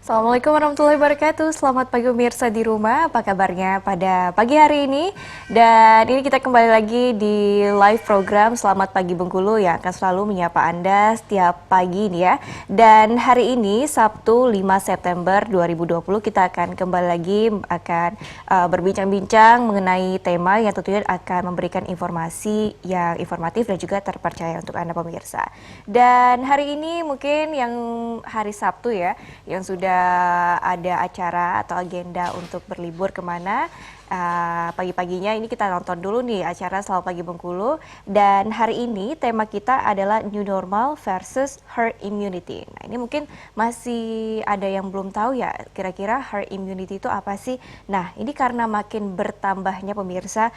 Assalamualaikum warahmatullahi wabarakatuh. Selamat pagi pemirsa di rumah. Apa kabarnya pada pagi hari ini? Dan ini kita kembali lagi di live program Selamat Pagi Bengkulu yang akan selalu menyapa Anda setiap pagi nih ya. Dan hari ini Sabtu 5 September 2020 kita akan kembali lagi berbincang-bincang mengenai tema yang tentunya akan memberikan informasi yang informatif dan juga terpercaya untuk Anda pemirsa. Dan hari ini mungkin yang hari Sabtu ya, yang sudah ada acara atau agenda untuk berlibur kemana. Pagi-paginya ini kita nonton dulu nih acara Selamat Pagi Bengkulu, dan hari ini tema kita adalah New Normal versus Herd Immunity. Nah, ini mungkin masih ada yang belum tahu ya, kira-kira herd immunity itu apa sih? Nah, ini karena makin bertambahnya pemirsa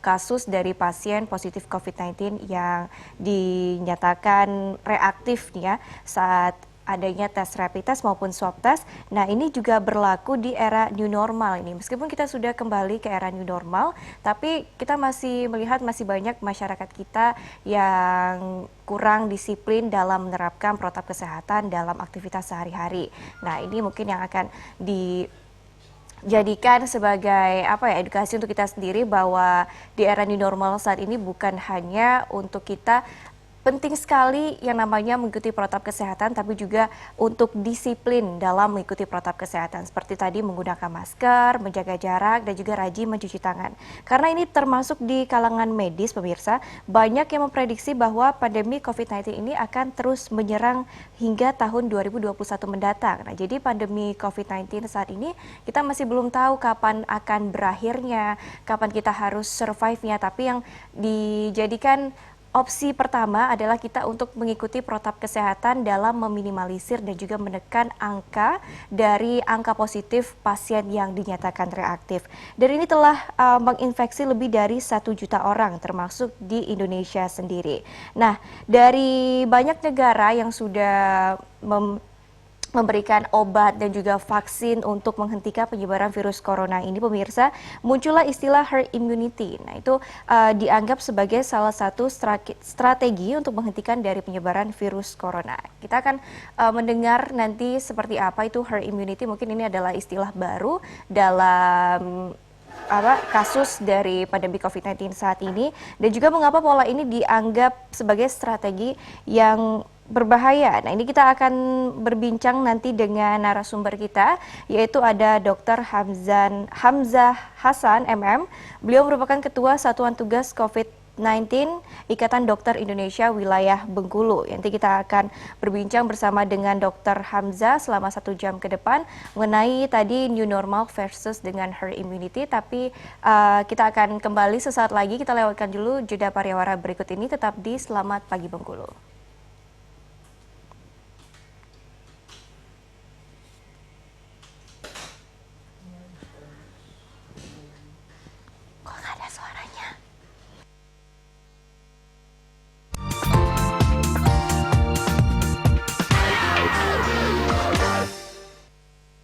kasus dari pasien positif COVID-19 yang dinyatakan reaktif nih ya saat adanya tes rapid test maupun swab test. Nah, ini juga berlaku di era new normal ini. Meskipun kita sudah kembali ke era new normal, tapi kita masih melihat masih banyak masyarakat kita yang kurang disiplin dalam menerapkan protokol kesehatan dalam aktivitas sehari-hari. Nah, ini mungkin yang akan dijadikan sebagai edukasi untuk kita sendiri bahwa di era new normal saat ini bukan hanya untuk kita penting sekali yang namanya mengikuti protokol kesehatan, tapi juga untuk disiplin dalam mengikuti protokol kesehatan. Seperti tadi menggunakan masker, menjaga jarak, dan juga rajin mencuci tangan. Karena ini termasuk di kalangan medis, pemirsa, banyak yang memprediksi bahwa pandemi COVID-19 ini akan terus menyerang hingga tahun 2021 mendatang. Nah, jadi pandemi COVID-19 saat ini kita masih belum tahu kapan akan berakhirnya, kapan kita harus survive-nya, tapi yang dijadikan opsi pertama adalah kita untuk mengikuti protap kesehatan dalam meminimalisir dan juga menekan angka dari angka positif pasien yang dinyatakan reaktif. Dan ini telah menginfeksi lebih dari 1 juta orang termasuk di Indonesia sendiri. Nah, dari banyak negara yang sudah memberikan obat dan juga vaksin untuk menghentikan penyebaran virus corona ini, pemirsa, muncullah istilah herd immunity. Nah, itu dianggap sebagai salah satu strategi untuk menghentikan dari penyebaran virus corona. Kita akan mendengar nanti seperti apa itu herd immunity. Mungkin ini adalah istilah baru dalam kasus dari pandemi COVID-19 saat ini, dan juga mengapa pola ini dianggap sebagai strategi yang berbahaya. Nah, ini kita akan berbincang nanti dengan narasumber kita, yaitu ada Dr. Hamzah Hasan MM. Beliau merupakan Ketua Satuan Tugas COVID-19 Ikatan Dokter Indonesia Wilayah Bengkulu. Nanti kita akan berbincang bersama dengan Dr. Hamzah selama 1 jam ke depan mengenai tadi new normal versus dengan herd immunity. Tapi kita akan kembali sesaat lagi. Kita lewatkan dulu jeda pariwara berikut ini. Tetap di Selamat Pagi Bengkulu.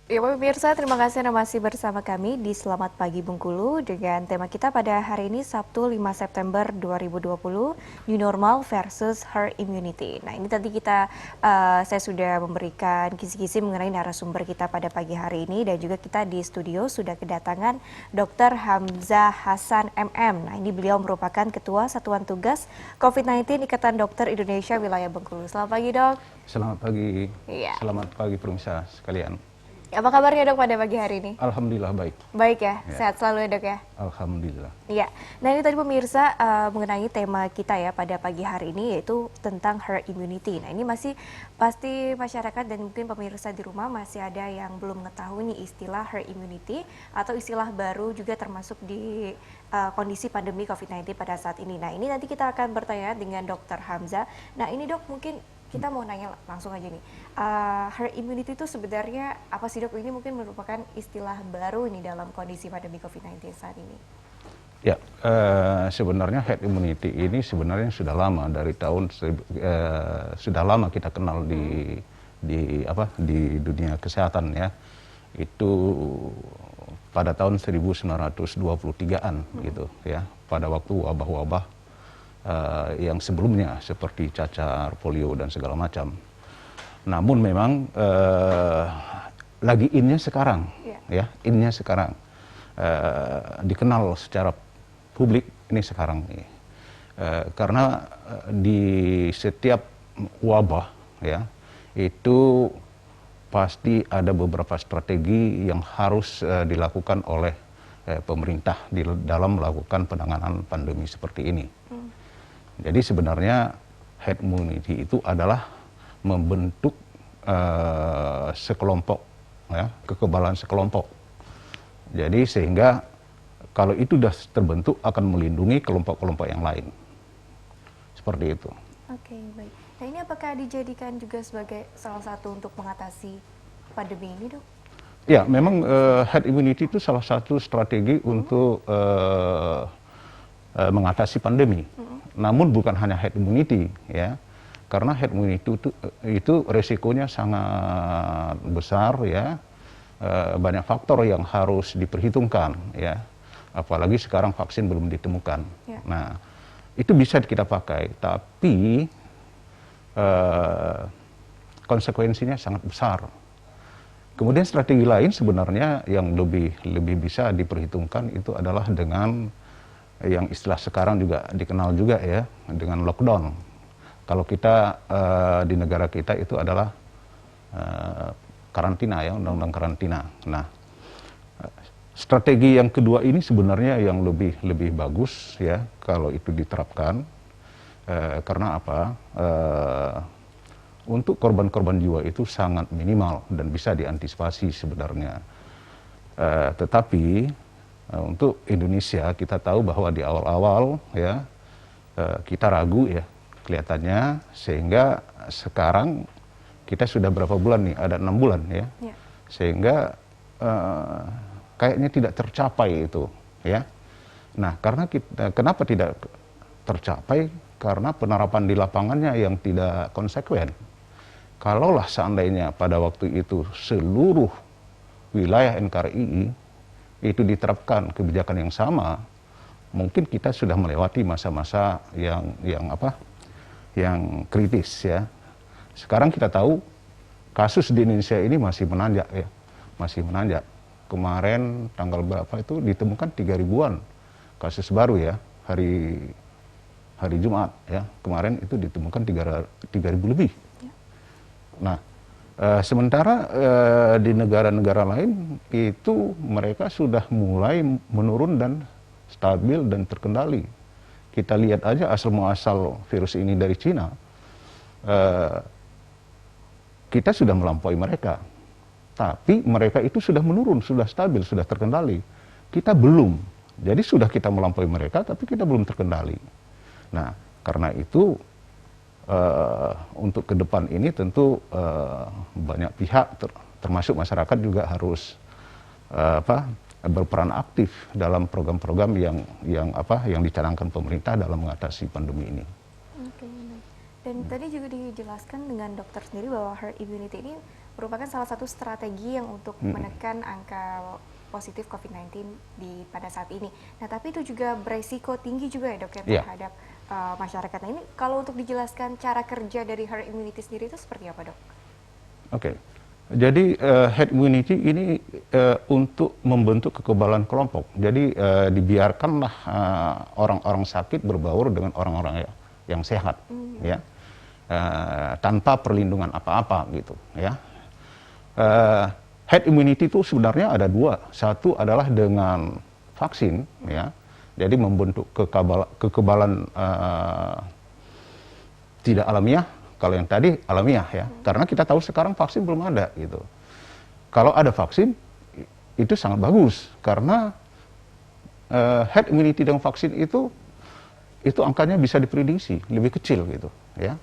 Ya, pemirsa, terima kasih Anda masih bersama kami di Selamat Pagi Bengkulu dengan tema kita pada hari ini Sabtu 5 September 2020, New Normal versus Herd Immunity. Nah, ini tadi saya sudah memberikan kisi-kisi mengenai narasumber kita pada pagi hari ini, dan juga kita di studio sudah kedatangan Dr. Hamzah Hasan MM. Nah, ini beliau merupakan Ketua Satuan Tugas COVID-19 Ikatan Dokter Indonesia Wilayah Bengkulu. Selamat pagi, Dok. Selamat pagi. Iya. Selamat pagi pemirsa sekalian. Apa kabarnya, Dok, pada pagi hari ini? Alhamdulillah baik. Baik ya, sehat selalu ya, Dok ya? Alhamdulillah. Iya, nah ini tadi pemirsa mengenai tema kita ya pada pagi hari ini, yaitu tentang herd immunity. Nah, ini masih pasti masyarakat dan mungkin pemirsa di rumah masih ada yang belum mengetahui nih istilah herd immunity atau istilah baru juga termasuk di kondisi pandemi COVID-19 pada saat ini. Nah, ini nanti kita akan bertanya dengan Dr. Hamzah. Nah, ini Dok, mungkin kita mau nanya langsung aja nih, herd immunity itu sebenarnya apa sih, Dok? Ini mungkin merupakan istilah baru nih dalam kondisi pandemi COVID-19 saat ini. Ya, sebenarnya herd immunity ini sebenarnya sudah lama, dari tahun sudah lama kita kenal di dunia kesehatan ya. Itu pada tahun 1923-an gitu ya, pada waktu wabah-wabah yang sebelumnya seperti cacar, polio dan segala macam. Namun memang lagi innya sekarang, ya innya sekarang dikenal secara publik ini sekarang nih. Karena di setiap wabah ya itu pasti ada beberapa strategi yang harus dilakukan oleh pemerintah dalam melakukan penanganan pandemi seperti ini. Jadi sebenarnya herd immunity itu adalah membentuk sekelompok, ya, kekebalan sekelompok. Jadi sehingga kalau itu sudah terbentuk akan melindungi kelompok-kelompok yang lain. Seperti itu. Oke, baik. Nah ini apakah dijadikan juga sebagai salah satu untuk mengatasi pandemi ini, Dok? Ya, memang herd immunity itu salah satu strategi untuk mengatasi pandemi. Namun bukan hanya herd immunity, ya, karena herd immunity itu resikonya sangat besar, ya, banyak faktor yang harus diperhitungkan, ya, apalagi sekarang vaksin belum ditemukan. Ya. Nah, itu bisa kita pakai, tapi konsekuensinya sangat besar. Kemudian strategi lain sebenarnya yang lebih bisa diperhitungkan itu adalah dengan yang istilah sekarang juga dikenal juga, ya, dengan lockdown. Kalau kita di negara kita itu adalah karantina, ya, undang-undang karantina. Nah, strategi yang kedua ini sebenarnya yang lebih bagus, ya, kalau itu diterapkan. Karena apa? Untuk korban-korban jiwa itu sangat minimal dan bisa diantisipasi sebenarnya. Tetapi untuk Indonesia kita tahu bahwa di awal-awal, ya, kita ragu, ya, kelihatannya, sehingga sekarang kita sudah berapa bulan nih? Ada 6 bulan, ya. Sehingga kayaknya tidak tercapai itu, ya. Nah, karena kenapa tidak tercapai? Karena penerapan di lapangannya yang tidak konsekuen. Kalaulah seandainya pada waktu itu seluruh wilayah NKRI itu diterapkan kebijakan yang sama, mungkin kita sudah melewati masa-masa yang kritis, ya. Sekarang kita tahu kasus di Indonesia ini masih menanjak, ya, masih menanjak. Kemarin tanggal berapa itu ditemukan 3.000-an kasus baru, ya, hari Jumat, ya, kemarin itu ditemukan 3.000 lebih. Nah, sementara di negara-negara lain itu mereka sudah mulai menurun dan stabil dan terkendali. Kita lihat aja asal muasal virus ini dari Cina, kita sudah melampaui mereka. Tapi mereka itu sudah menurun, sudah stabil, sudah terkendali. Kita belum. Jadi sudah kita melampaui mereka, tapi kita belum terkendali. Nah, karena itu untuk ke depan ini tentu banyak pihak, termasuk masyarakat juga harus berperan aktif dalam program-program yang dicanangkan pemerintah dalam mengatasi pandemi ini. Oke, baik. Dan tadi juga dijelaskan dengan dokter sendiri bahwa herd immunity ini merupakan salah satu strategi yang untuk menekan angka positif COVID-19 pada saat ini. Nah, tapi itu juga beresiko tinggi juga, ya, Dok, ya, terhadap masyarakat. Nah, ini kalau untuk dijelaskan cara kerja dari herd immunity sendiri itu seperti apa, Dok? Oke. Jadi herd immunity ini untuk membentuk kekebalan kelompok. Jadi dibiarkanlah orang-orang sakit berbaur dengan orang-orang yang sehat, ya, tanpa perlindungan apa-apa gitu, ya. Herd immunity itu sebenarnya ada dua. Satu adalah dengan vaksin, ya. Jadi membentuk kekebalan tidak alamiah. Kalau yang tadi alamiah, ya. Karena kita tahu sekarang vaksin belum ada gitu. Kalau ada vaksin itu sangat bagus karena herd immunity dengan vaksin itu angkanya bisa diprediksi lebih kecil gitu, ya.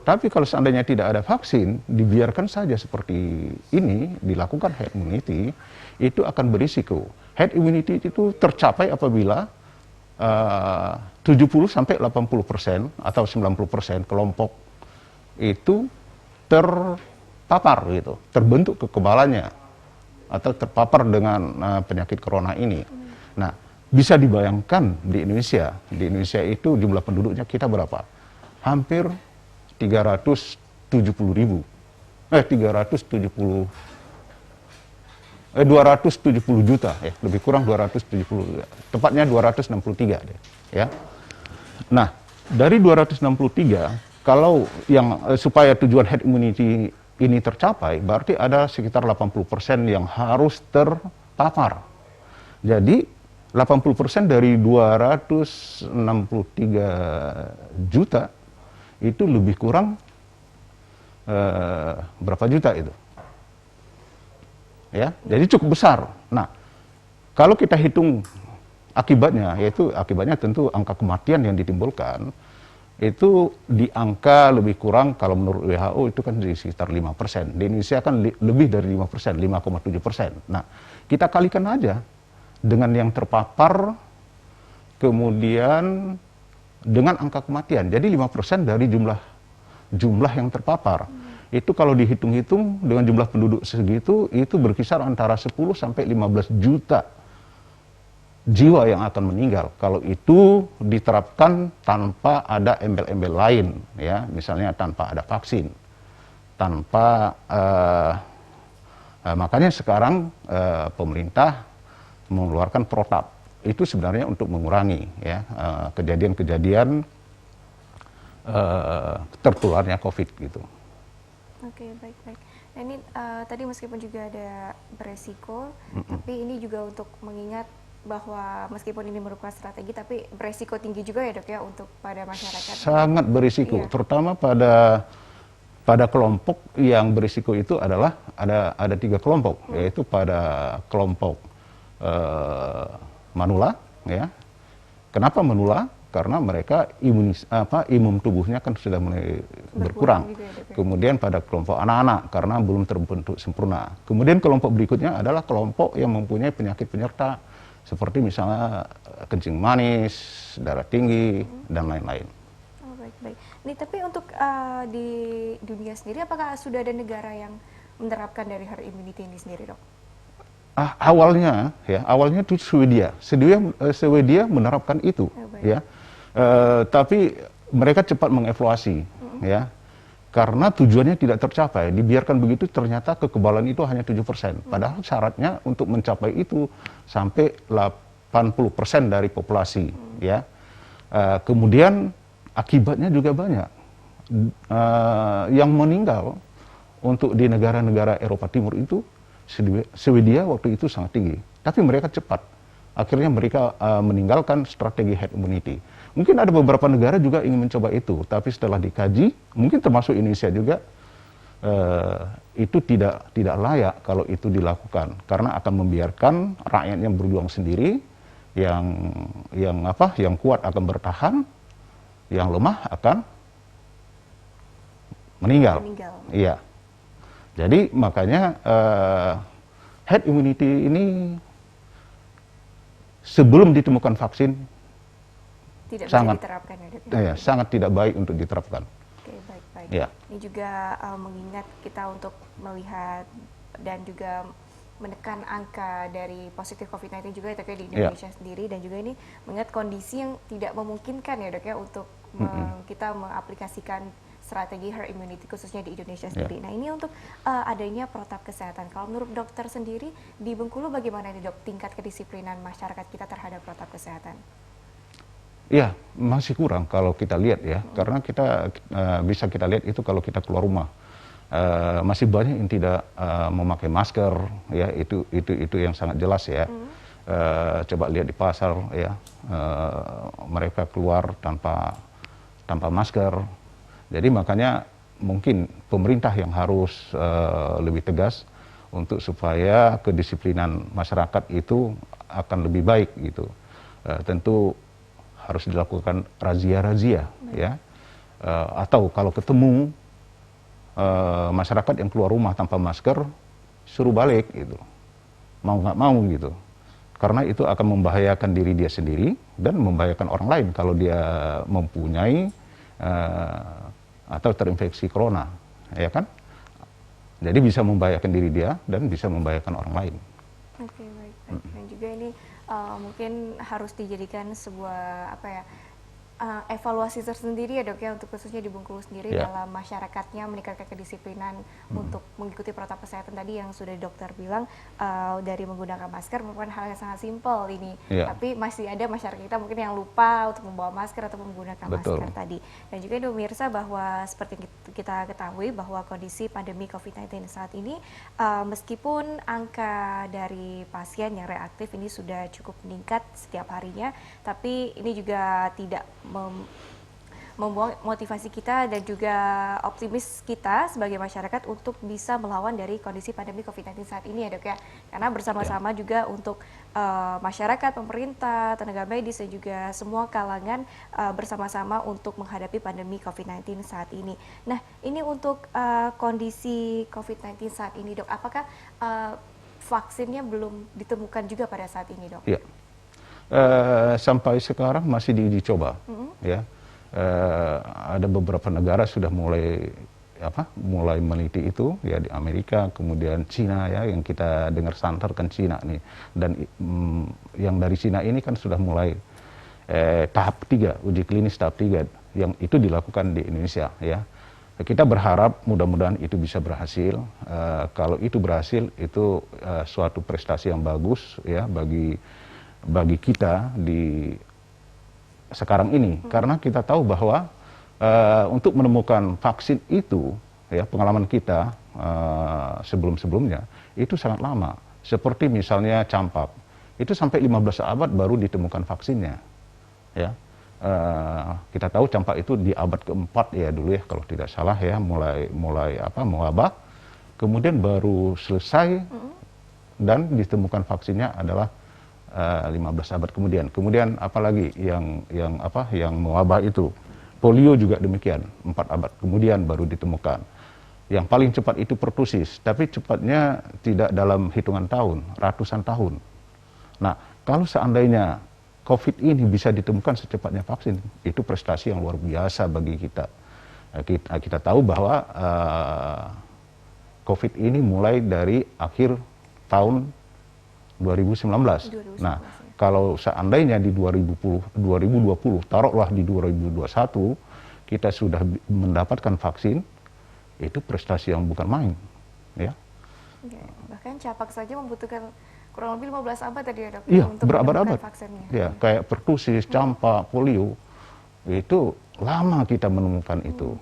Tapi kalau seandainya tidak ada vaksin, dibiarkan saja seperti ini, dilakukan herd immunity, itu akan berisiko. Herd immunity itu tercapai apabila 70-80% atau 90% kelompok itu terpapar gitu, terbentuk kekebalannya atau terpapar dengan penyakit corona ini. Nah, bisa dibayangkan di Indonesia itu jumlah penduduknya kita berapa? Hampir 370.000, 370 270 juta ya, lebih kurang 270, tepatnya 263 deh, ya. Nah, dari 263 kalau yang supaya tujuan herd immunity ini tercapai, berarti ada sekitar 80% yang harus terpapar. Jadi 80% dari 263 juta itu lebih kurang berapa juta itu? Ya, jadi cukup besar. Nah, kalau kita hitung akibatnya, yaitu akibatnya tentu angka kematian yang ditimbulkan itu di angka lebih kurang kalau menurut WHO itu kan di sekitar 5%. Di Indonesia kan lebih dari 5%, 5,7%. Nah, kita kalikan aja dengan yang terpapar, kemudian dengan angka kematian. Jadi 5% dari jumlah yang terpapar. Itu kalau dihitung-hitung dengan jumlah penduduk segitu, itu berkisar antara 10 sampai 15 juta jiwa yang akan meninggal. Kalau itu diterapkan tanpa ada embel-embel lain, ya, misalnya tanpa ada vaksin, tanpa makanya sekarang pemerintah mengeluarkan protap. Itu sebenarnya untuk mengurangi ya kejadian-kejadian tertularnya COVID gitu. Oke, baik-baik. Nah ini tadi meskipun juga ada beresiko, tapi ini juga untuk mengingat bahwa meskipun ini merupakan strategi, tapi beresiko tinggi juga ya dok ya untuk pada masyarakat. Sangat berisiko, iya. Terutama pada kelompok yang berisiko itu adalah ada 3 kelompok, yaitu pada kelompok manula, ya. Kenapa manula? Karena mereka imun tubuhnya kan sudah mulai berkurang. Juga, ya. Kemudian pada kelompok anak-anak karena belum terbentuk sempurna. Kemudian kelompok berikutnya adalah kelompok yang mempunyai penyakit penyerta seperti misalnya kencing manis, darah tinggi, dan lain-lain. Oh, baik-baik. Nih, tapi untuk di dunia sendiri, apakah sudah ada negara yang menerapkan dari herd immunity ini sendiri, dok? Awalnya itu Swedia menerapkan itu, ya. Tapi mereka cepat mengevaluasi, ya, karena tujuannya tidak tercapai. Dibiarkan begitu, ternyata kekebalan itu hanya 7%. Padahal syaratnya untuk mencapai itu sampai 80% dari populasi, ya. Kemudian akibatnya juga banyak. Yang meninggal untuk di negara-negara Eropa Timur itu, Swedia waktu itu sangat tinggi. Tapi mereka cepat. Akhirnya mereka meninggalkan strategi herd immunity. Mungkin ada beberapa negara juga ingin mencoba itu, tapi setelah dikaji, mungkin termasuk Indonesia juga, itu tidak layak kalau itu dilakukan, karena akan membiarkan rakyatnya berjuang sendiri, yang kuat akan bertahan, yang lemah akan meninggal. Iya. Jadi makanya herd immunity ini sebelum ditemukan vaksin sangat tidak baik untuk diterapkan. Oke, baik-baik. Ya. Ini juga mengingat kita untuk melihat dan juga menekan angka dari positif COVID-19 juga ya dok ya di Indonesia sendiri, dan juga ini mengingat kondisi yang tidak memungkinkan ya dok ya untuk kita mengaplikasikan strategi herd immunity khususnya di Indonesia sendiri. Nah ini untuk adanya protap kesehatan. Kalau menurut dokter sendiri di Bengkulu bagaimana nih dok tingkat kedisiplinan masyarakat kita terhadap protap kesehatan? Ya, masih kurang kalau kita lihat ya, karena kita bisa kita lihat itu kalau kita keluar rumah masih banyak yang tidak memakai masker, ya itu yang sangat jelas ya. Coba lihat di pasar ya, mereka keluar tanpa masker. Jadi makanya mungkin pemerintah yang harus lebih tegas untuk supaya kedisiplinan masyarakat itu akan lebih baik gitu. Tentu harus dilakukan razia-razia ya, atau kalau ketemu masyarakat yang keluar rumah tanpa masker, suruh balik gitu, mau nggak mau gitu, karena itu akan membahayakan diri dia sendiri dan membahayakan orang lain kalau dia mempunyai atau terinfeksi corona, ya kan? Jadi bisa membahayakan diri dia dan bisa membahayakan orang lain. Oke, baik. Dan juga ini mungkin harus dijadikan sebuah evaluasi tersendiri ya dok ya untuk khususnya di Bengkulu sendiri Ya. dalam masyarakatnya meningkatkan kedisiplinan untuk mengikuti protokol kesehatan tadi yang sudah dokter bilang dari menggunakan masker merupakan hal yang sangat simpel ini, Ya. tapi masih ada masyarakat kita mungkin yang lupa untuk membawa masker atau menggunakan Betul. masker tadi. Dan juga pemirsa bahwa seperti yang kita ketahui bahwa kondisi pandemi COVID-19 saat ini meskipun angka dari pasien yang reaktif ini sudah cukup meningkat setiap harinya, tapi ini juga tidak membuang motivasi kita dan juga optimis kita sebagai masyarakat untuk bisa melawan dari kondisi pandemi COVID-19 saat ini ya dok ya. Karena bersama-sama juga untuk masyarakat, pemerintah, tenaga medis dan juga semua kalangan bersama-sama untuk menghadapi pandemi COVID-19 saat ini. Nah ini untuk kondisi COVID-19 saat ini dok, apakah vaksinnya belum ditemukan juga pada saat ini dok? Ya. Sampai sekarang masih diuji coba, ya. Ada beberapa negara sudah mulai meneliti itu, ya di Amerika, kemudian Cina ya yang kita dengar santer kan Cina nih, dan yang dari Cina ini kan sudah mulai tahap 3, uji klinis tahap 3 yang itu dilakukan di Indonesia ya. Kita berharap mudah-mudahan itu bisa berhasil. Kalau itu berhasil itu suatu prestasi yang bagus ya bagi kita di sekarang ini, karena kita tahu bahwa untuk menemukan vaksin itu ya pengalaman kita sebelum-sebelumnya itu sangat lama. Seperti misalnya campak, itu sampai 15 abad baru ditemukan vaksinnya ya. Kita tahu campak itu di abad keempat ya dulu ya kalau tidak salah ya, mulai mewabah, kemudian baru selesai dan ditemukan vaksinnya adalah 15 abad kemudian. Kemudian apalagi yang mewabah itu, polio juga demikian, 4 abad kemudian baru ditemukan. Yang paling cepat itu pertusis, tapi cepatnya tidak dalam hitungan tahun, ratusan tahun. Nah, kalau seandainya COVID ini bisa ditemukan secepatnya vaksin, itu prestasi yang luar biasa bagi kita. Kita tahu bahwa COVID ini mulai dari akhir tahun 2019. Nah, kalau seandainya di 2020, taruhlah di 2021, kita sudah mendapatkan vaksin, itu prestasi yang bukan main, ya. Oke, bahkan campak saja membutuhkan kurang lebih 15 abad tadi ya dok, Iya, untuk berabad-abad. menemukan vaksinnya. Ya, kayak pertusis, campak, polio, itu lama kita menemukan itu.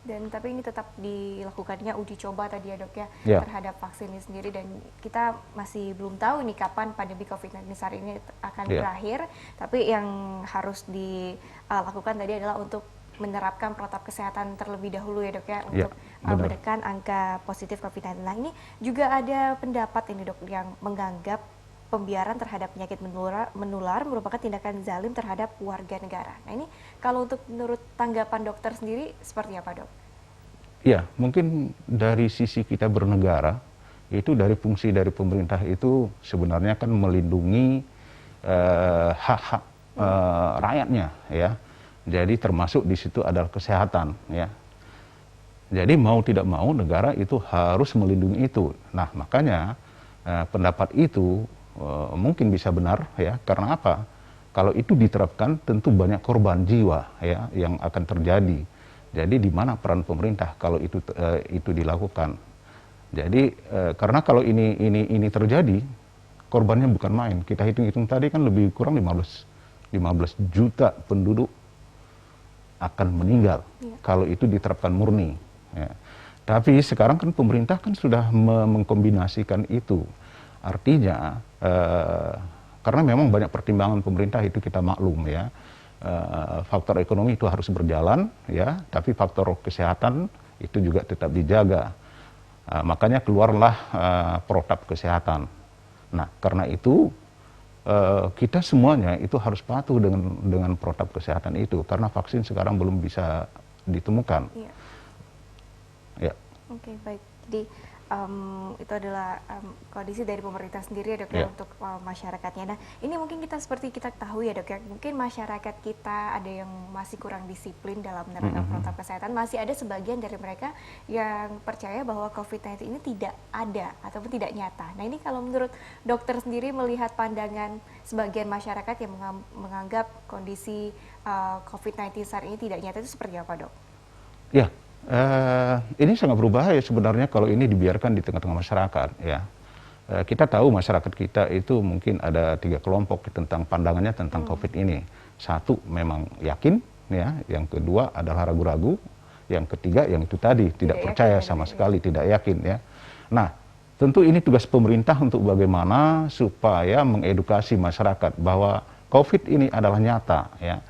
Dan tapi ini tetap dilakukannya uji coba tadi ya dok ya, Ya. terhadap vaksin ini sendiri, dan kita masih belum tahu nih kapan pandemi COVID-19 saat ini akan Ya. berakhir. Tapi yang harus dilakukan tadi adalah untuk menerapkan protokol kesehatan terlebih dahulu ya dok ya, untuk benar. menekan angka positif COVID-19. Nah ini juga ada pendapat ini dok yang menganggap pembiaran terhadap penyakit menular merupakan tindakan zalim terhadap warga negara. Nah ini kalau untuk menurut tanggapan dokter sendiri seperti apa dok? Ya, mungkin dari sisi kita bernegara, itu dari fungsi dari pemerintah itu sebenarnya kan melindungi hak-hak rakyatnya ya. Jadi termasuk di situ adalah kesehatan ya. Jadi mau tidak mau negara itu harus melindungi itu. Nah, makanya pendapat itu mungkin bisa benar ya, karena apa? Kalau itu diterapkan tentu banyak korban jiwa ya yang akan terjadi. Jadi di mana peran pemerintah kalau itu dilakukan? Jadi karena kalau ini terjadi, korbannya bukan main. Kita hitung-hitung tadi kan lebih kurang 15 juta penduduk akan meninggal kalau itu diterapkan murni. Ya. Tapi sekarang kan pemerintah kan sudah mengkombinasikan itu. Artinya karena memang banyak pertimbangan pemerintah itu kita maklum ya. Faktor ekonomi itu harus berjalan ya, tapi faktor kesehatan itu juga tetap dijaga. Makanya keluarlah protap kesehatan. Nah, karena itu kita semuanya itu harus patuh dengan protap kesehatan itu, karena vaksin sekarang belum bisa ditemukan. Iya. Ya. Oke, baik. Jadi itu adalah kondisi dari pemerintah sendiri ya dok Ya. ya, untuk masyarakatnya. Nah ini mungkin kita seperti kita ketahui ya dok ya, mungkin masyarakat kita ada yang masih kurang disiplin dalam menerapkan protokol kesehatan. Masih ada sebagian dari mereka yang percaya bahwa COVID-19 ini tidak ada ataupun tidak nyata. Nah ini kalau menurut dokter sendiri melihat pandangan sebagian masyarakat yang menganggap kondisi COVID-19 saat ini tidak nyata itu seperti apa, Dok? Ya, ini sangat berbahaya sebenarnya kalau ini dibiarkan di tengah-tengah masyarakat. Ya, kita tahu masyarakat kita itu mungkin ada 3 kelompok tentang pandangannya tentang COVID ini. Satu memang yakin, ya. Yang kedua adalah ragu-ragu. Yang ketiga yang itu tadi tidak percaya sama sekali, tidak yakin, ya. Nah, tentu ini tugas pemerintah untuk bagaimana supaya mengedukasi masyarakat bahwa COVID ini adalah nyata, ya.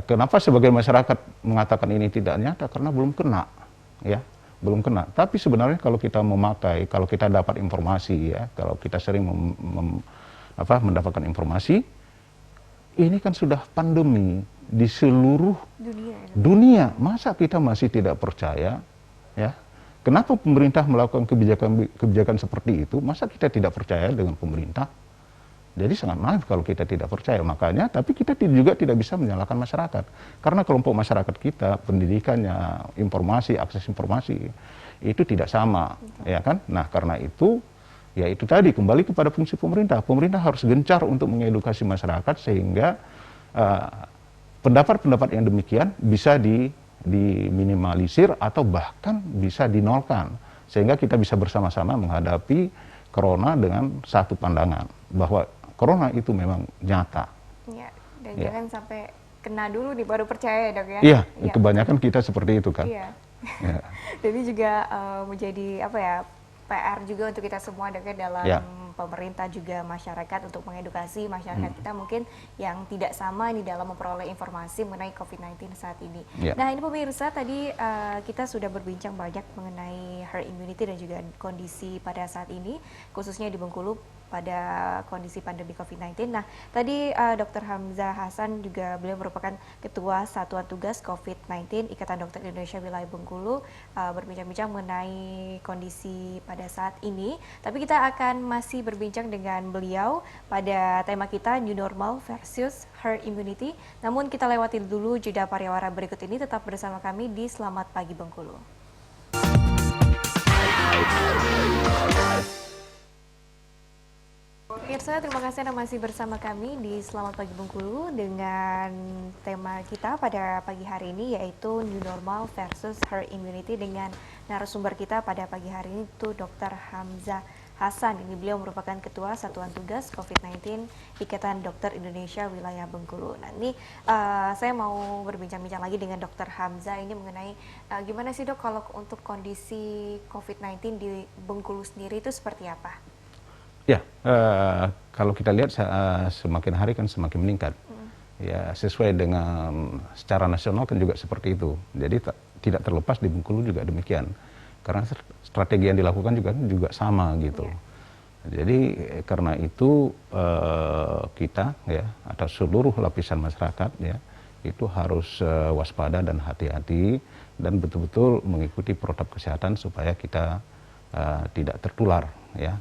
Kenapa sebagian masyarakat mengatakan ini tidak nyata? Karena belum kena, ya, belum kena. Tapi sebenarnya kalau kita memakai, kalau kita dapat informasi, ya, kalau kita sering mendapatkan informasi, ini kan sudah pandemi di seluruh dunia. Masa kita masih tidak percaya, ya? Kenapa pemerintah melakukan kebijakan seperti itu? Masa kita tidak percaya dengan pemerintah? Jadi sangat naif kalau kita tidak percaya. Makanya, tapi kita juga tidak bisa menyalahkan masyarakat. Karena kelompok masyarakat kita, pendidikannya, informasi, akses informasi, itu tidak sama. Ya kan? Nah, karena itu, ya itu tadi, kembali kepada fungsi pemerintah. Pemerintah harus gencar untuk mengedukasi masyarakat sehingga pendapat-pendapat yang demikian bisa diminimalisir atau bahkan bisa dinolkan. Sehingga kita bisa bersama-sama menghadapi corona dengan satu pandangan. Bahwa corona itu memang nyata. Ya, dan jangan sampai kena dulu nih baru percaya, Dok, ya? Iya, kebanyakan kita seperti itu kan. Iya. Ya. Dan ini juga menjadi apa ya, PR juga untuk kita semua, Dok, ya, dalam pemerintah juga masyarakat untuk mengedukasi masyarakat kita mungkin yang tidak sama ini dalam memperoleh informasi mengenai COVID-19 saat ini. Nah, ini pemirsa, tadi kita sudah berbincang banyak mengenai herd immunity dan juga kondisi pada saat ini, khususnya di Bengkulu pada kondisi pandemi COVID-19. Nah, tadi Dr. Hamzah Hasan juga beliau merupakan Ketua Satuan Tugas COVID-19 Ikatan Dokter Indonesia Wilayah Bengkulu, berbincang-bincang mengenai kondisi pada saat ini. Tapi kita akan masih berbincang dengan beliau pada tema kita New Normal versus Herd Immunity. Namun kita lewati dulu jeda pariwara berikut ini. Tetap bersama kami di Selamat Pagi Bengkulu. Pemirsa, terima kasih Anda masih bersama kami di Selamat Pagi Bengkulu dengan tema kita pada pagi hari ini yaitu New Normal versus Herd Immunity dengan narasumber kita pada pagi hari ini itu Dr. Hamzah Hasan. Ini beliau merupakan Ketua Satuan Tugas COVID-19 Ikatan Dokter Indonesia Wilayah Bengkulu. Nah, ini saya mau berbincang-bincang lagi dengan Dr. Hamzah ini mengenai gimana sih, Dok, kalau untuk kondisi COVID-19 di Bengkulu sendiri itu seperti apa? Ya, kalau kita lihat semakin hari kan semakin meningkat. Ya, sesuai dengan secara nasional kan juga seperti itu. Jadi tidak terlepas di Bengkulu juga demikian. Karena strategi yang dilakukan juga sama gitu. Jadi karena itu kita ya atau seluruh lapisan masyarakat ya itu harus waspada dan hati-hati dan betul-betul mengikuti protokol kesehatan supaya kita tidak tertular ya.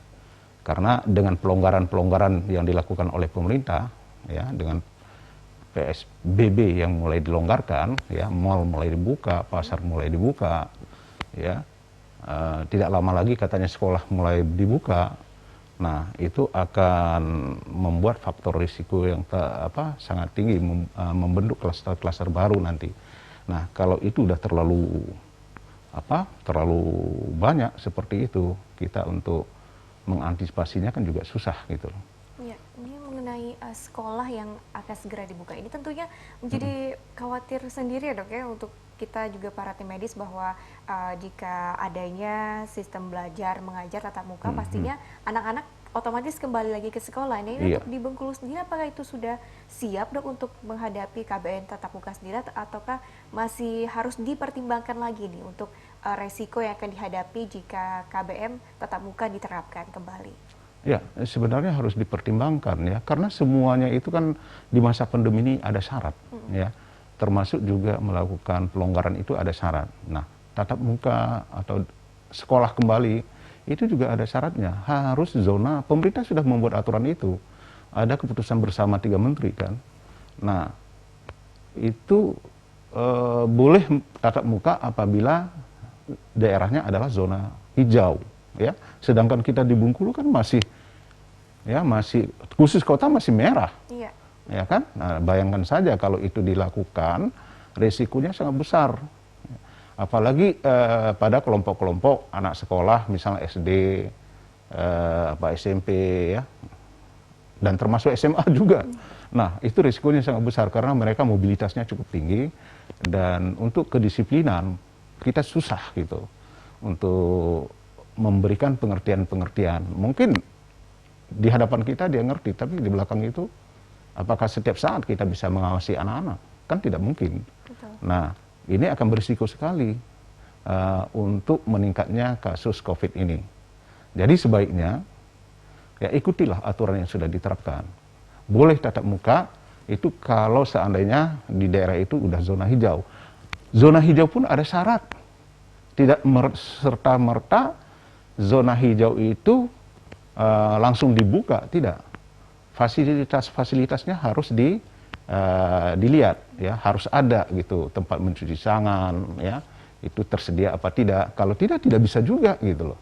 Karena dengan pelonggaran-pelonggaran yang dilakukan oleh pemerintah, ya, dengan PSBB yang mulai dilonggarkan, ya, mal mulai dibuka, pasar mulai dibuka, ya, tidak lama lagi katanya sekolah mulai dibuka. Nah, itu akan membuat faktor risiko yang sangat tinggi, membentuk klaster-klaster baru nanti. Nah, kalau itu udah terlalu banyak seperti itu, kita untuk mengantisipasinya kan juga susah gitu. Ya, ini mengenai sekolah yang akan segera dibuka ini tentunya menjadi khawatir sendiri ya, Dok, ya, untuk kita juga para tim medis bahwa jika adanya sistem belajar mengajar tatap muka pastinya anak-anak otomatis kembali lagi ke sekolah. Ini untuk di Bengkulu sendiri apakah itu sudah siap, Dok, untuk menghadapi KBM tatap muka sendiri ataukah masih harus dipertimbangkan lagi nih untuk resiko yang akan dihadapi jika KBM tatap muka diterapkan kembali? Ya, sebenarnya harus dipertimbangkan ya, karena semuanya itu kan di masa pandemi ini ada syarat ya, termasuk juga melakukan pelonggaran itu ada syarat. Nah, tatap muka atau sekolah kembali itu juga ada syaratnya, harus zona, pemerintah sudah membuat aturan itu, ada keputusan bersama 3 menteri kan. Nah, itu boleh tatap muka apabila daerahnya adalah zona hijau ya, sedangkan kita di Bengkulu kan masih khusus kota masih merah. ya kan? Nah, bayangkan saja kalau itu dilakukan, resikonya sangat besar. Apalagi pada kelompok-kelompok anak sekolah, misalnya SD, SMP, ya, dan termasuk SMA juga. Nah, itu risikonya sangat besar karena mereka mobilitasnya cukup tinggi dan untuk kedisiplinan kita susah gitu untuk memberikan pengertian-pengertian. Mungkin di hadapan kita dia ngerti, tapi di belakang itu apakah setiap saat kita bisa mengawasi anak-anak? Kan tidak mungkin. Betul. Nah, ini akan berisiko sekali untuk meningkatnya kasus COVID ini. Jadi sebaiknya ya ikutilah aturan yang sudah diterapkan. Boleh tatap muka itu kalau seandainya di daerah itu udah zona hijau. Zona hijau pun ada syarat. Tidak serta-merta zona hijau itu langsung dibuka, tidak. Fasilitas-fasilitasnya harus dilihat, ya, harus ada gitu, tempat mencuci tangan, ya, itu tersedia apa tidak. Kalau tidak bisa juga gitu loh.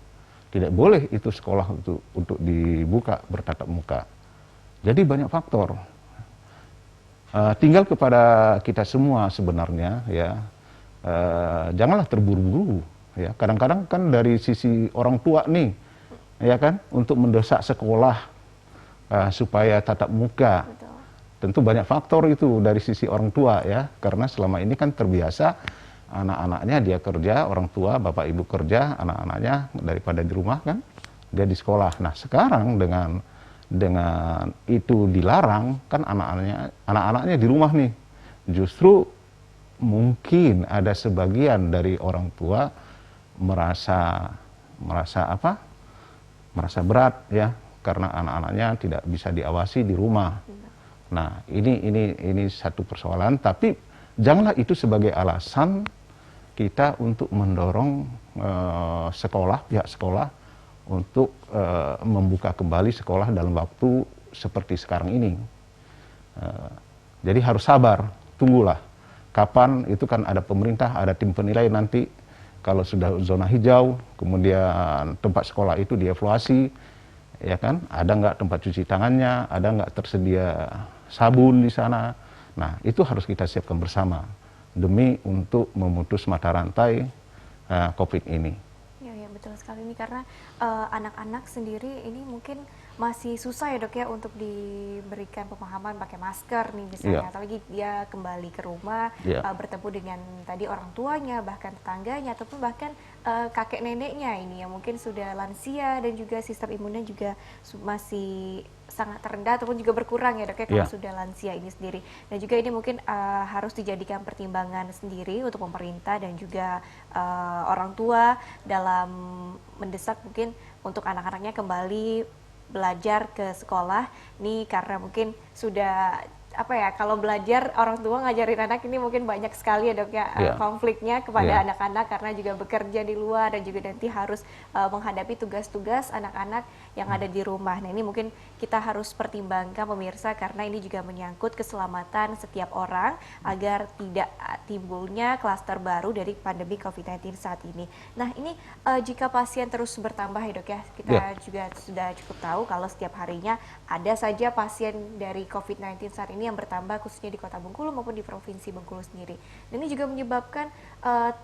Tidak boleh itu sekolah untuk dibuka bertatap muka. Jadi banyak faktor. Tinggal kepada kita semua sebenarnya, ya, janganlah terburu-buru. Ya, kadang-kadang kan dari sisi orang tua nih, ya kan, untuk mendesak sekolah supaya tatap muka. Betul. Tentu banyak faktor itu dari sisi orang tua, ya, karena selama ini kan terbiasa anak-anaknya dia kerja, orang tua, bapak ibu kerja, anak-anaknya daripada di rumah kan, dia di sekolah. Nah sekarang dengan itu dilarang, kan anak-anaknya di rumah nih. Justru mungkin ada sebagian dari orang tua merasa berat, ya, karena anak-anaknya tidak bisa diawasi di rumah. Nah ini satu persoalan, tapi janganlah itu sebagai alasan kita untuk mendorong pihak sekolah untuk membuka kembali sekolah dalam waktu seperti sekarang ini. Jadi harus sabar, tunggulah. Kapan itu kan ada pemerintah, ada tim penilai nanti kalau sudah zona hijau, kemudian tempat sekolah itu dievaluasi, ya kan? Ada nggak tempat cuci tangannya, ada nggak tersedia sabun di sana. Nah itu harus kita siapkan bersama demi untuk memutus mata rantai COVID ini. Ya, betul sekali ini karena anak-anak sendiri ini mungkin masih susah ya dok ya untuk diberikan pemahaman pakai masker nih misalnya, apalagi dia kembali ke rumah bertemu dengan tadi orang tuanya, bahkan tetangganya ataupun bahkan kakek neneknya ini yang mungkin sudah lansia dan juga sistem imunnya juga masih sangat rendah ataupun juga berkurang ya dok ya kalau sudah lansia ini sendiri. Dan juga ini mungkin harus dijadikan pertimbangan sendiri untuk pemerintah dan juga orang tua dalam mendesak mungkin untuk anak-anaknya kembali belajar ke sekolah nih, karena mungkin sudah kalau belajar orang tua ngajarin anak ini mungkin banyak sekali ya dok ya konfliknya kepada anak-anak karena juga bekerja di luar dan juga nanti harus menghadapi tugas-tugas anak-anak yang ada di rumah. Nah ini mungkin kita harus pertimbangkan pemirsa karena ini juga menyangkut keselamatan setiap orang agar tidak timbulnya klaster baru dari pandemi COVID-19 saat ini. Nah ini jika pasien terus bertambah ya dok ya, kita juga sudah cukup tahu kalau setiap harinya ada saja pasien dari COVID-19 saat ini yang bertambah khususnya di Kota Bengkulu maupun di Provinsi Bengkulu sendiri. Dan ini juga menyebabkan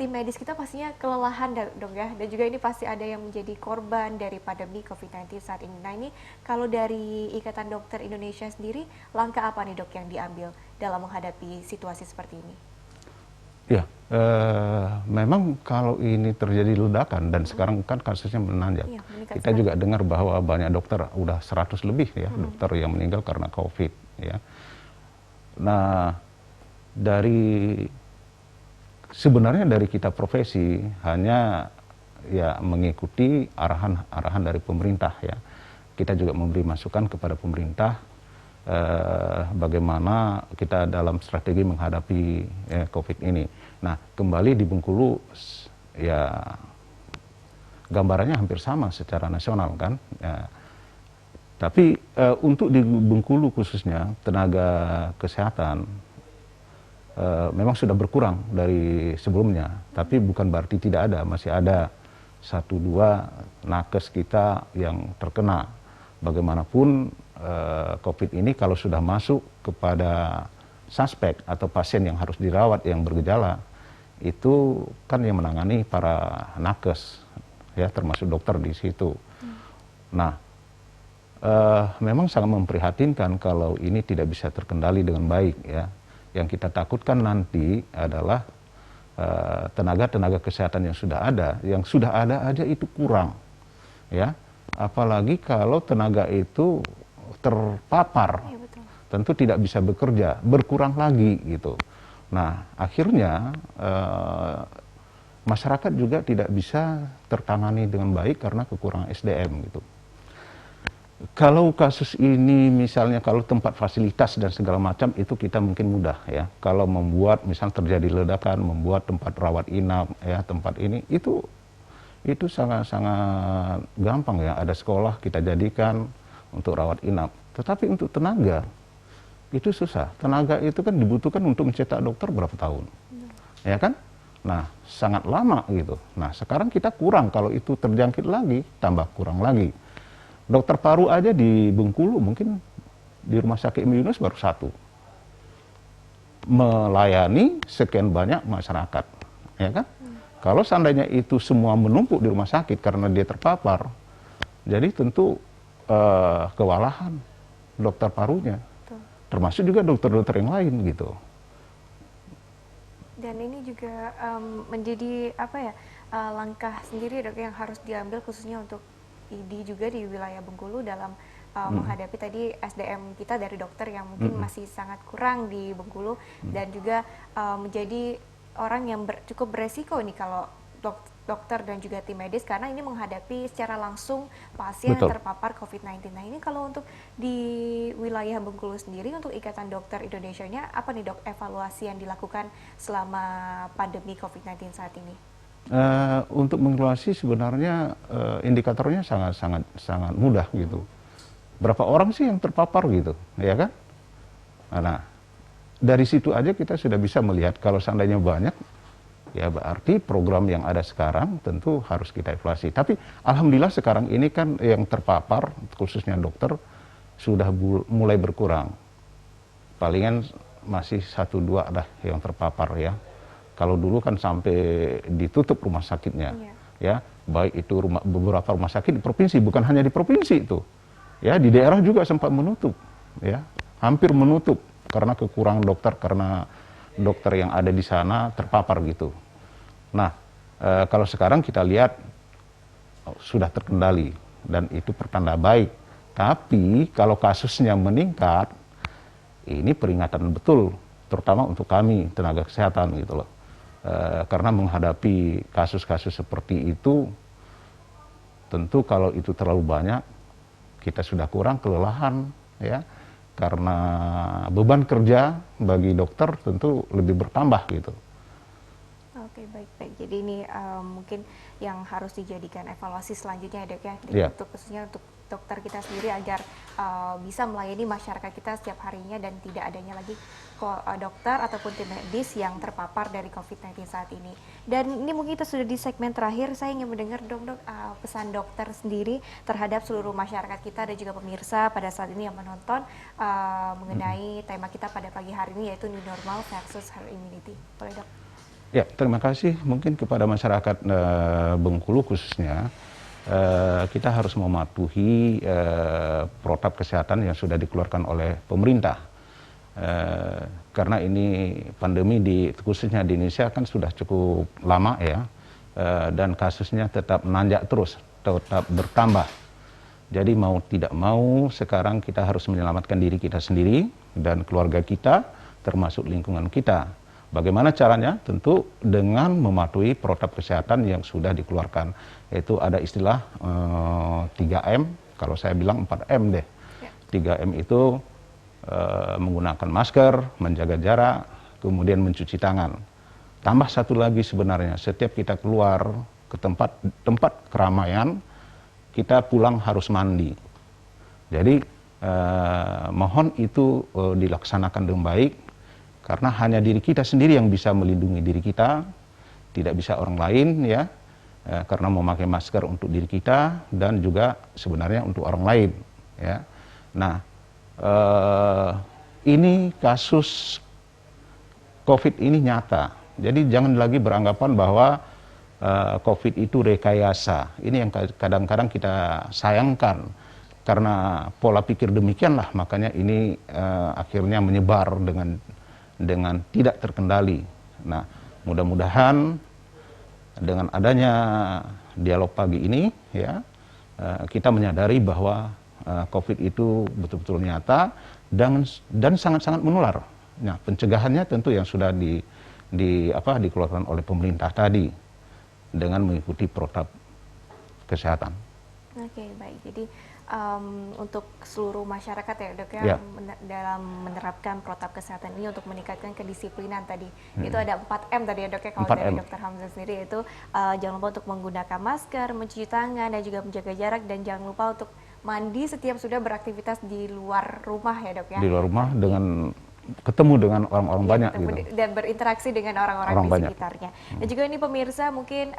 tim medis kita pastinya kelelahan dong ya, dan juga ini pasti ada yang menjadi korban dari pandemi COVID-19 saat ini. Nah ini kalau dari Ikatan Dokter Indonesia sendiri, langkah apa nih dok yang diambil dalam menghadapi situasi seperti ini? Ya, memang kalau ini terjadi ledakan dan sekarang kan kasusnya menanjak, kita juga dengar bahwa banyak dokter, udah 100 lebih ya dokter yang meninggal karena COVID ya. Nah, sebenarnya dari kita profesi hanya ya mengikuti arahan dari pemerintah ya. Kita juga memberi masukan kepada pemerintah bagaimana kita dalam strategi menghadapi COVID ini. Nah, kembali di Bengkulu ya gambarannya hampir sama secara nasional kan. Ya. Tapi untuk di Bengkulu khususnya tenaga kesehatan memang sudah berkurang dari sebelumnya, tapi bukan berarti tidak ada, masih ada 1-2 nakes kita yang terkena bagaimanapun COVID ini kalau sudah masuk kepada suspek atau pasien yang harus dirawat yang bergejala, itu kan yang menangani para nakes, ya termasuk dokter di situ. Nah, memang sangat memprihatinkan kalau ini tidak bisa terkendali dengan baik, ya. Yang kita takutkan nanti adalah tenaga-tenaga kesehatan yang sudah ada aja itu kurang, ya. Apalagi kalau tenaga itu terpapar, Iya, betul. tentu tidak bisa bekerja, berkurang lagi gitu. Nah, akhirnya masyarakat juga tidak bisa tertangani dengan baik karena kekurangan SDM gitu. Kalau kasus ini misalnya kalau tempat fasilitas dan segala macam itu kita mungkin mudah, ya. Kalau membuat misal terjadi ledakan, membuat tempat rawat inap, ya, tempat ini itu sangat-sangat gampang, ya. Ada sekolah kita jadikan untuk rawat inap. Tetapi untuk tenaga itu susah. Tenaga itu kan dibutuhkan untuk mencetak dokter berapa tahun, ya kan? Nah, sangat lama gitu. Nah, sekarang kita kurang, kalau itu terjangkit lagi, tambah kurang lagi. Dokter paru aja di Bengkulu mungkin di Rumah Sakit Yunus baru 1. Melayani sekian banyak masyarakat, ya kan? Kalau seandainya itu semua menumpuk di rumah sakit karena dia terpapar, jadi tentu kewalahan dokter parunya. Betul. Termasuk juga dokter-dokter yang lain gitu. Dan ini juga menjadi apa ya, langkah sendiri Dok yang harus diambil khususnya untuk ID juga di wilayah Bengkulu dalam menghadapi tadi SDM kita dari dokter yang mungkin masih sangat kurang di Bengkulu, dan juga menjadi orang yang cukup beresiko nih kalau dokter dan juga tim medis, karena ini menghadapi secara langsung pasien yang terpapar COVID-19. Nah, ini kalau untuk di wilayah Bengkulu sendiri, untuk Ikatan Dokter Indonesia-nya, apa nih Dok evaluasi yang dilakukan selama pandemi COVID-19 saat ini? Untuk mengevaluasi sebenarnya indikatornya sangat mudah gitu. Berapa orang sih yang terpapar gitu, ya kan? Nah, dari situ aja kita sudah bisa melihat kalau seandainya banyak, ya berarti program yang ada sekarang tentu harus kita evaluasi. Tapi alhamdulillah sekarang ini kan yang terpapar, khususnya dokter, sudah mulai berkurang. Palingan masih 1-2 lah yang terpapar, ya. Kalau dulu kan sampai ditutup rumah sakitnya, ya, baik itu beberapa rumah sakit di provinsi, bukan hanya di provinsi itu, ya, di daerah juga sempat menutup, ya, hampir menutup karena kekurangan dokter, karena dokter yang ada di sana terpapar gitu. Nah, kalau sekarang kita lihat sudah terkendali dan itu pertanda baik. Tapi kalau kasusnya meningkat, ini peringatan betul, terutama untuk kami tenaga kesehatan gitu loh. Karena menghadapi kasus-kasus seperti itu, tentu kalau itu terlalu banyak, kita sudah kurang, kelelahan, ya, karena beban kerja bagi dokter tentu lebih bertambah gitu. Oke, baik. Jadi ini mungkin yang harus dijadikan evaluasi selanjutnya, Dok, ya, untuk khususnya untuk dokter kita sendiri agar bisa melayani masyarakat kita setiap harinya dan tidak adanya lagi dokter ataupun tim medis yang terpapar dari COVID-19 saat ini. Dan ini mungkin kita sudah di segmen terakhir, saya ingin mendengar dong Dok, pesan dokter sendiri terhadap seluruh masyarakat kita dan juga pemirsa pada saat ini yang menonton mengenai tema kita pada pagi hari ini, yaitu new normal versus herd immunity. Boleh Dok? Ya, terima kasih mungkin kepada masyarakat Bengkulu khususnya. Kita harus mematuhi protap kesehatan yang sudah dikeluarkan oleh pemerintah. Karena ini pandemi khususnya di Indonesia kan sudah cukup lama, ya, dan kasusnya tetap menanjak terus, tetap bertambah. Jadi mau tidak mau sekarang kita harus menyelamatkan diri kita sendiri dan keluarga kita, termasuk lingkungan kita. Bagaimana caranya? Tentu dengan mematuhi protap kesehatan yang sudah dikeluarkan. Yaitu ada istilah 3M, kalau saya bilang 4M deh. 3M itu menggunakan masker, menjaga jarak, kemudian mencuci tangan. Tambah satu lagi sebenarnya, setiap kita keluar ke tempat keramaian, kita pulang harus mandi. Jadi mohon itu dilaksanakan dengan baik, karena hanya diri kita sendiri yang bisa melindungi diri kita, tidak bisa orang lain, ya, karena memakai masker untuk diri kita dan juga sebenarnya untuk orang lain. ya. Nah, ini kasus COVID ini nyata. Jadi jangan lagi beranggapan bahwa COVID itu rekayasa. Ini yang kadang-kadang kita sayangkan. Karena pola pikir demikianlah, makanya ini akhirnya menyebar dengan tidak terkendali. Nah, mudah-mudahan dengan adanya dialog pagi ini, ya, kita menyadari bahwa COVID itu betul-betul nyata dan sangat-sangat menular. Nah, pencegahannya tentu yang sudah dikeluarkan oleh pemerintah tadi dengan mengikuti protap kesehatan. Oke, baik. Jadi untuk seluruh masyarakat ya dok ya, Ya. dalam menerapkan protap kesehatan ini untuk meningkatkan kedisiplinan tadi. Itu ada 4M tadi ya dok ya, kalau 4M. dari Dokter Hamzah sendiri itu jangan lupa untuk menggunakan masker, mencuci tangan, dan juga menjaga jarak, dan jangan lupa untuk mandi setiap sudah beraktivitas di luar rumah ya dok ya. Di luar rumah dengan ketemu dengan orang-orang banyak Ketemu gitu. dan berinteraksi dengan orang-orang Orang di banyak. sekitarnya. Dan juga ini pemirsa, mungkin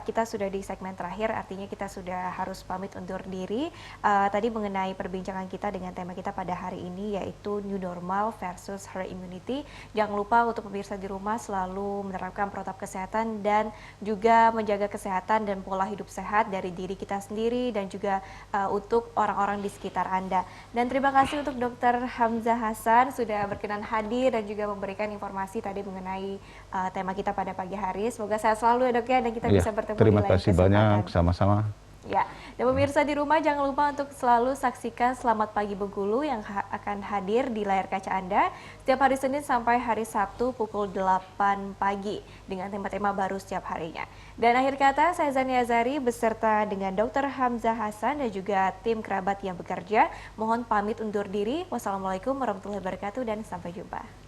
kita sudah di segmen terakhir, artinya kita sudah harus pamit undur diri. Tadi mengenai perbincangan kita dengan tema kita pada hari ini, yaitu New Normal versus Herd Immunity. Jangan lupa untuk pemirsa di rumah selalu menerapkan protap kesehatan dan juga menjaga kesehatan dan pola hidup sehat dari diri kita sendiri dan juga untuk orang-orang di sekitar Anda. Dan terima kasih untuk Dr. Hamzah Hasan sudah berkenan hadir dan juga memberikan informasi tadi mengenai tema kita pada pagi hari. Semoga sehat selalu ya dok ya, dan kita bisa bertemu Terima di lain kasih kesempatan. banyak, sama-sama. Ya, dan pemirsa di rumah jangan lupa untuk selalu saksikan Selamat Pagi Bengkulu yang akan hadir di layar kaca Anda setiap hari Senin sampai hari Sabtu pukul 8 pagi dengan tema-tema baru setiap harinya. Dan akhir kata, saya Zania Azari beserta dengan Dr. Hamzah Hasan dan juga tim kerabat yang bekerja, mohon pamit undur diri. Wassalamualaikum warahmatullahi wabarakatuh dan sampai jumpa.